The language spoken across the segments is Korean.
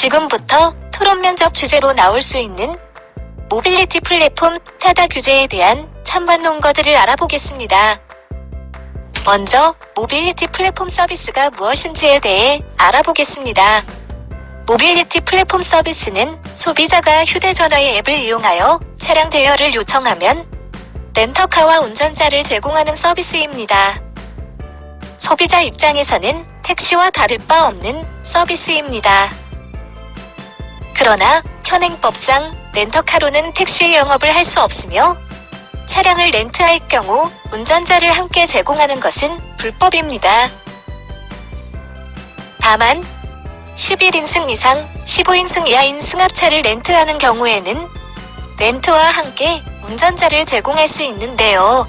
지금부터 토론 면접 주제로 나올 수 있는 모빌리티 플랫폼 타다 규제에 대한 찬반 논거들을 알아보겠습니다. 먼저 모빌리티 플랫폼 서비스가 무엇인지에 대해 알아보겠습니다. 모빌리티 플랫폼 서비스는 소비자가 휴대전화의 앱을 이용하여 차량 대여를 요청하면 렌터카와 운전자를 제공하는 서비스입니다. 소비자 입장에서는 택시와 다를 바 없는 서비스입니다. 그러나 현행법상 렌터카로는 택시 영업을 할 수 없으며 차량을 렌트할 경우 운전자를 함께 제공하는 것은 불법입니다. 다만 11인승 이상 15인승 이하인 승합차를 렌트하는 경우에는 렌트와 함께 운전자를 제공할 수 있는데요.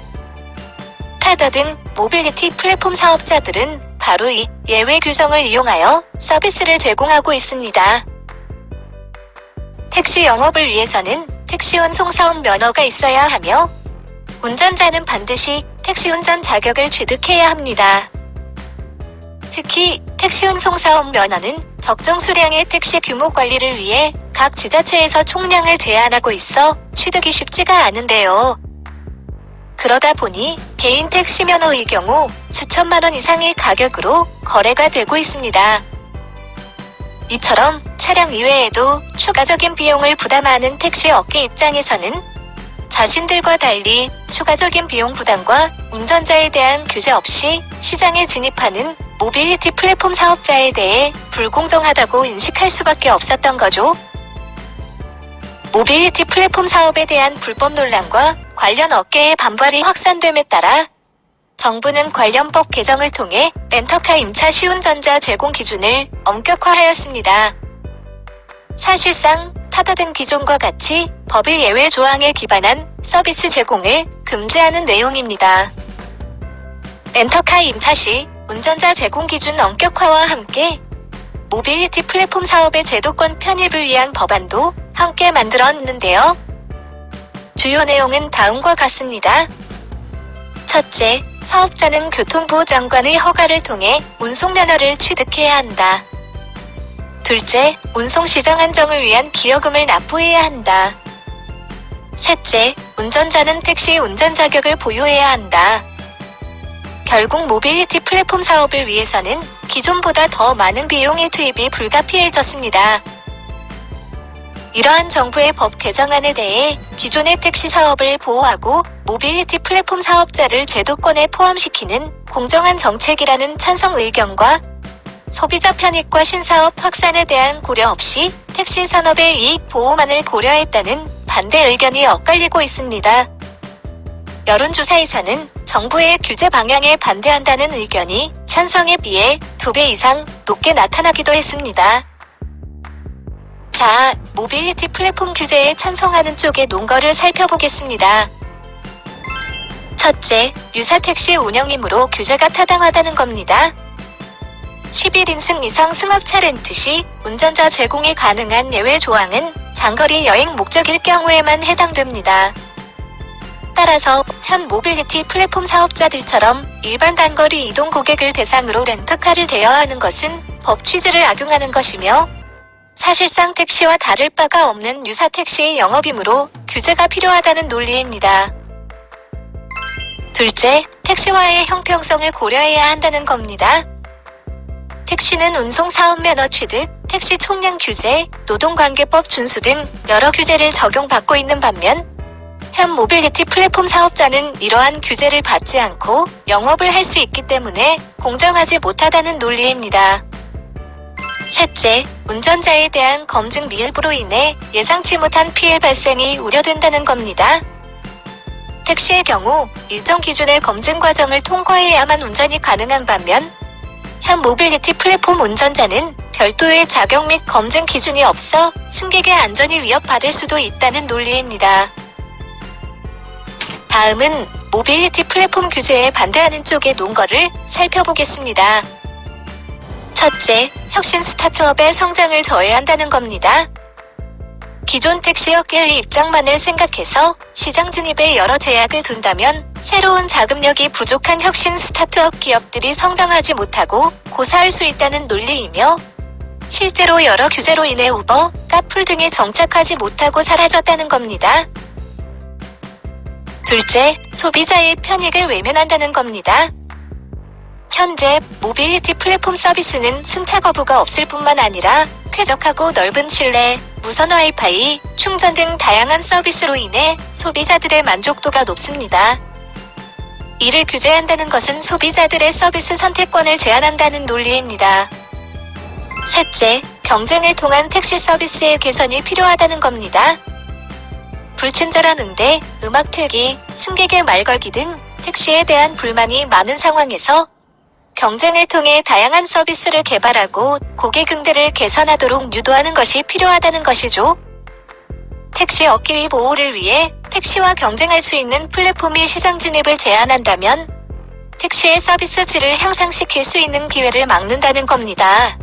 타다 등 모빌리티 플랫폼 사업자들은 바로 이 예외 규정을 이용하여 서비스를 제공하고 있습니다. 택시 영업을 위해서는 택시 운송 사업 면허가 있어야 하며 운전자는 반드시 택시 운전 자격을 취득해야 합니다. 특히 택시 운송 사업 면허는 적정 수량의 택시 규모 관리를 위해 각 지자체에서 총량을 제한하고 있어 취득이 쉽지가 않은데요. 그러다 보니 개인 택시 면허의 경우 수천만 원 이상의 가격으로 거래가 되고 있습니다. 이처럼 차량 이외에도 추가적인 비용을 부담하는 택시 업계 입장에서는 자신들과 달리 추가적인 비용 부담과 운전자에 대한 규제 없이 시장에 진입하는 모빌리티 플랫폼 사업자에 대해 불공정하다고 인식할 수밖에 없었던 거죠. 모빌리티 플랫폼 사업에 대한 불법 논란과 관련 업계의 반발이 확산됨에 따라 정부는 관련 법 개정을 통해 렌터카 임차 시운전자 제공 기준을 엄격화하였습니다. 사실상 타다 등 기존과 같이 법의 예외 조항에 기반한 서비스 제공을 금지하는 내용입니다. 렌터카 임차 시 운전자 제공 기준 엄격화와 함께 모빌리티 플랫폼 사업의 제도권 편입을 위한 법안도 함께 만들었는데요. 주요 내용은 다음과 같습니다. 첫째, 사업자는 교통부 장관의 허가를 통해 운송면허를 취득해야 한다. 둘째, 운송시정 한정을 위한 기여금을 납부해야 한다. 셋째, 운전자는 택시 운전 자격을 보유해야 한다. 결국 모빌리티 플랫폼 사업을 위해서는 기존보다 더 많은 비용의 투입이 불가피해졌습니다. 이러한 정부의 법 개정안에 대해 기존의 택시 사업을 보호하고 모빌리티 플랫폼 사업자를 제도권에 포함시키는 공정한 정책이라는 찬성 의견과 소비자 편익과 신사업 확산에 대한 고려 없이 택시 산업의 이익 보호만을 고려했다는 반대 의견이 엇갈리고 있습니다. 여론조사에서는 정부의 규제 방향에 반대한다는 의견이 찬성에 비해 2배 이상 높게 나타나기도 했습니다. 자, 모빌리티 플랫폼 규제에 찬성하는 쪽의 논거를 살펴보겠습니다. 첫째, 유사 택시 운영이므로 규제가 타당하다는 겁니다. 11인승 이상 승합차 렌트 시 운전자 제공이 가능한 예외 조항은 장거리 여행 목적일 경우에만 해당됩니다. 따라서 현 모빌리티 플랫폼 사업자들처럼 일반 단거리 이동 고객을 대상으로 렌터카를 대여하는 것은 법 취지를 악용하는 것이며 사실상 택시와 다를 바가 없는 유사 택시의 영업이므로 규제가 필요하다는 논리입니다. 둘째, 택시와의 형평성을 고려해야 한다는 겁니다. 택시는 운송사업 면허 취득, 택시 총량 규제, 노동관계법 준수 등 여러 규제를 적용받고 있는 반면 현 모빌리티 플랫폼 사업자는 이러한 규제를 받지 않고 영업을 할 수 있기 때문에 공정하지 못하다는 논리입니다. 셋째, 운전자에 대한 검증 미흡으로 인해 예상치 못한 피해 발생이 우려된다는 겁니다. 택시의 경우 일정 기준의 검증 과정을 통과해야만 운전이 가능한 반면 현 모빌리티 플랫폼 운전자는 별도의 자격 및 검증 기준이 없어 승객의 안전이 위협받을 수도 있다는 논리입니다. 다음은 모빌리티 플랫폼 규제에 반대하는 쪽의 논거를 살펴보겠습니다. 첫째, 혁신 스타트업의 성장을 저해한다는 겁니다. 기존 택시업계의 입장만을 생각해서 시장 진입에 여러 제약을 둔다면 새로운 자금력이 부족한 혁신 스타트업 기업들이 성장하지 못하고 고사할 수 있다는 논리이며 실제로 여러 규제로 인해 우버, 카풀 등에 정착하지 못하고 사라졌다는 겁니다. 둘째, 소비자의 편익을 외면한다는 겁니다. 현재 모빌리티 플랫폼 서비스는 승차 거부가 없을 뿐만 아니라 쾌적하고 넓은 실내, 무선 와이파이, 충전 등 다양한 서비스로 인해 소비자들의 만족도가 높습니다. 이를 규제한다는 것은 소비자들의 서비스 선택권을 제한한다는 논리입니다. 셋째, 경쟁을 통한 택시 서비스의 개선이 필요하다는 겁니다. 불친절한 응대, 음악 틀기, 승객의 말 걸기 등 택시에 대한 불만이 많은 상황에서 경쟁을 통해 다양한 서비스를 개발하고 고객 응대를 개선하도록 유도하는 것이 필요하다는 것이죠. 택시 업계의 보호를 위해 택시와 경쟁할 수 있는 플랫폼이 시장 진입을 제한한다면 택시의 서비스 질을 향상시킬 수 있는 기회를 막는다는 겁니다.